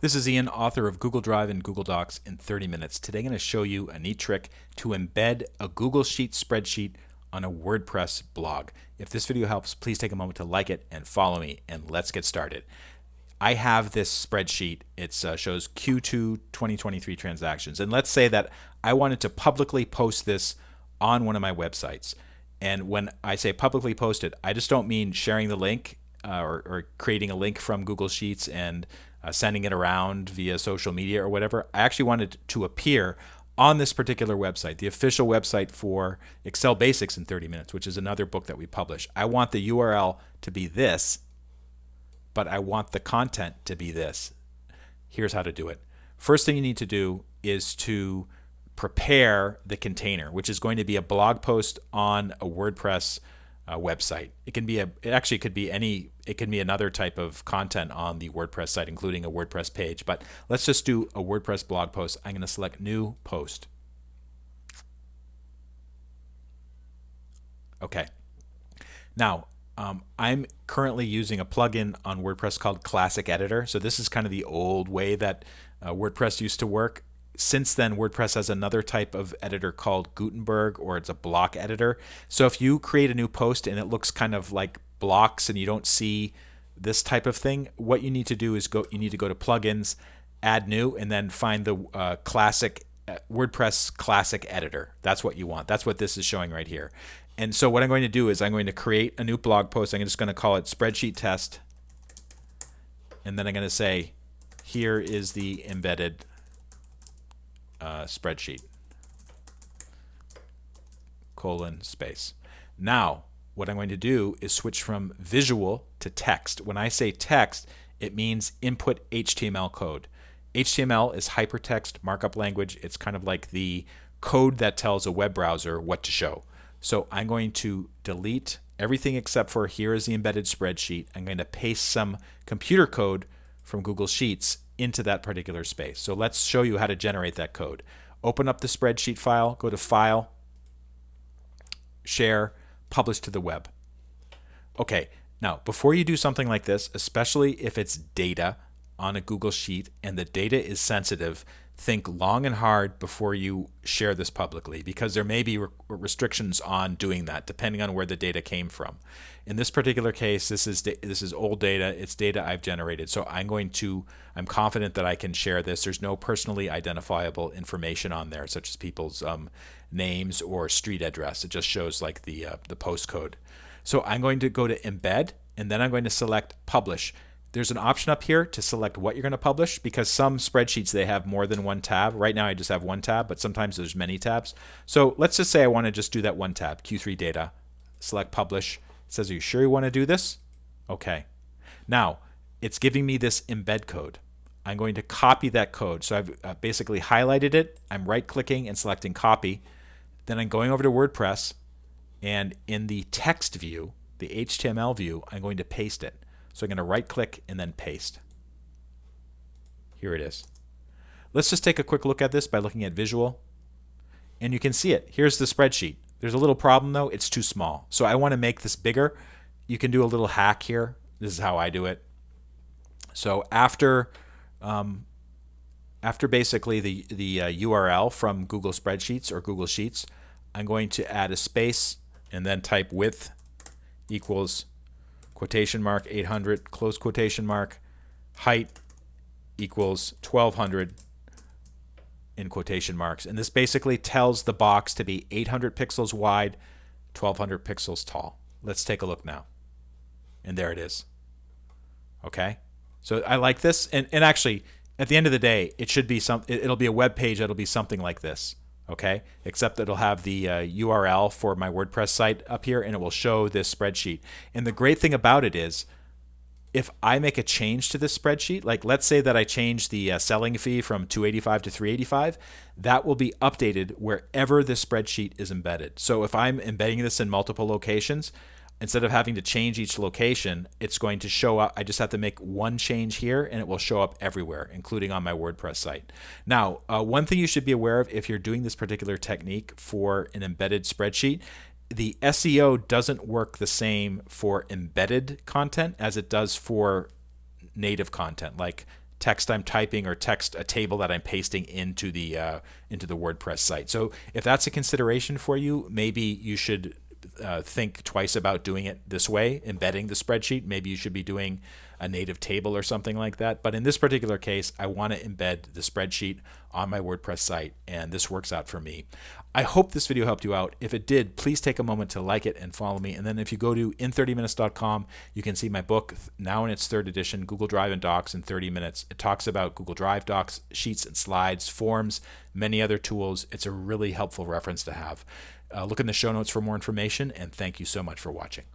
This is Ian, author of Google Drive and Google Docs in 30 minutes. Today I'm going to show you a neat trick to embed a Google Sheets spreadsheet on a WordPress blog. If this video helps, please take a moment to like it and follow me, and let's get started. I have this spreadsheet. It shows Q2 2023 transactions. And let's say that I wanted to publicly post this on one of my websites. And when I say publicly post it, I just don't mean sharing the link or creating a link from Google Sheets and sending it around via social media or whatever. I actually wanted to appear on this particular website, the official website for Excel Basics in 30 Minutes, which is another book that we publish. I want the URL to be this, but I want the content to be this. Here's how to do it. First thing you need to do is to prepare the container, which is going to be a blog post on a WordPress website. It can be it can be another type of content on the WordPress site, including a WordPress page. But let's just do a WordPress blog post. I'm going to select New Post. Okay. Now, I'm currently using a plugin on WordPress called Classic Editor. So this is kind of the old way that WordPress used to work. Since then, WordPress has another type of editor called Gutenberg, or it's a block editor. So if you create a new post and it looks kind of like blocks and you don't see this type of thing, what you need to do is you need to go to Plugins, Add New, and then find the WordPress Classic Editor. That's what you want. That's what this is showing right here. And so what I'm going to do is I'm going to create a new blog post. I'm just going to call it Spreadsheet Test. And then I'm going to say, here is the embedded spreadsheet, :space. Now, what I'm going to do is switch from visual to text. When I say text, it means input HTML code. HTML is hypertext markup language. It's kind of like the code that tells a web browser what to show. So I'm going to delete everything except for here is the embedded spreadsheet. I'm going to paste some computer code from Google Sheets into that particular space. So let's show you how to generate that code. Open up the spreadsheet file, go to File, Share, Publish to the web. Okay, now before you do something like this, especially if it's data on a Google Sheet and the data is sensitive, think long and hard before you share this publicly, because there may be restrictions on doing that depending on where the data came from. In this particular case, this is old data. It's data I've generated. So I'm confident that I can share this. There's no personally identifiable information on there, such as people's names or street address. It just shows like the postcode. So I'm going to go to Embed, and then I'm going to select Publish. There's an option up here to select what you're going to publish, because some spreadsheets, they have more than one tab. Right now I just have one tab, but sometimes there's many tabs. So let's just say I want to just do that one tab, Q3 data. Select Publish. It says, are you sure you want to do this? Okay. Now, it's giving me this embed code. I'm going to copy that code. So I've basically highlighted it. I'm right-clicking and selecting Copy. Then I'm going over to WordPress, and in the text view, the HTML view, I'm going to paste it. So I'm going to right-click and then paste. Here it is. Let's just take a quick look at this by looking at Visual. And you can see it. Here's the spreadsheet. There's a little problem though. It's too small. So I want to make this bigger. You can do a little hack here. This is how I do it. So after basically the URL from Google Spreadsheets or Google Sheets, I'm going to add a space and then type width equals quotation mark 800, close quotation mark, height equals 1200 in quotation marks. And this basically tells the box to be 800 pixels wide, 1200 pixels tall. Let's take a look now. And there it is. Okay. So I like this. And actually, at the end of the day, it should be it'll be a web page that'll be something like this. Okay, except it'll have the URL for my WordPress site up here, and it will show this spreadsheet. And the great thing about it is, if I make a change to this spreadsheet, like let's say that I change the selling fee from $285 to $385, that will be updated wherever this spreadsheet is embedded. So if I'm embedding this in multiple locations, instead of having to change each location, it's going to show up. I just have to make one change here, and it will show up everywhere, including on my WordPress site. Now, one thing you should be aware of if you're doing this particular technique for an embedded spreadsheet, the SEO doesn't work the same for embedded content as it does for native content, like text I'm typing or text a table that I'm pasting into the WordPress site. So if that's a consideration for you, maybe you should think twice about doing it this way, embedding the spreadsheet. Maybe you should be doing a native table or something like that. But in this particular case, I want to embed the spreadsheet on my WordPress site, and this works out for me. I hope this video helped you out. If it did, please take a moment to like it and follow me. And then if you go to in30minutes.com, you can see my book, now in its 3rd edition, Google Drive and Docs in 30 Minutes. It talks about Google Drive, Docs, Sheets and Slides, Forms, many other tools. It's a really helpful reference to have. Look in the show notes for more information, and thank you so much for watching.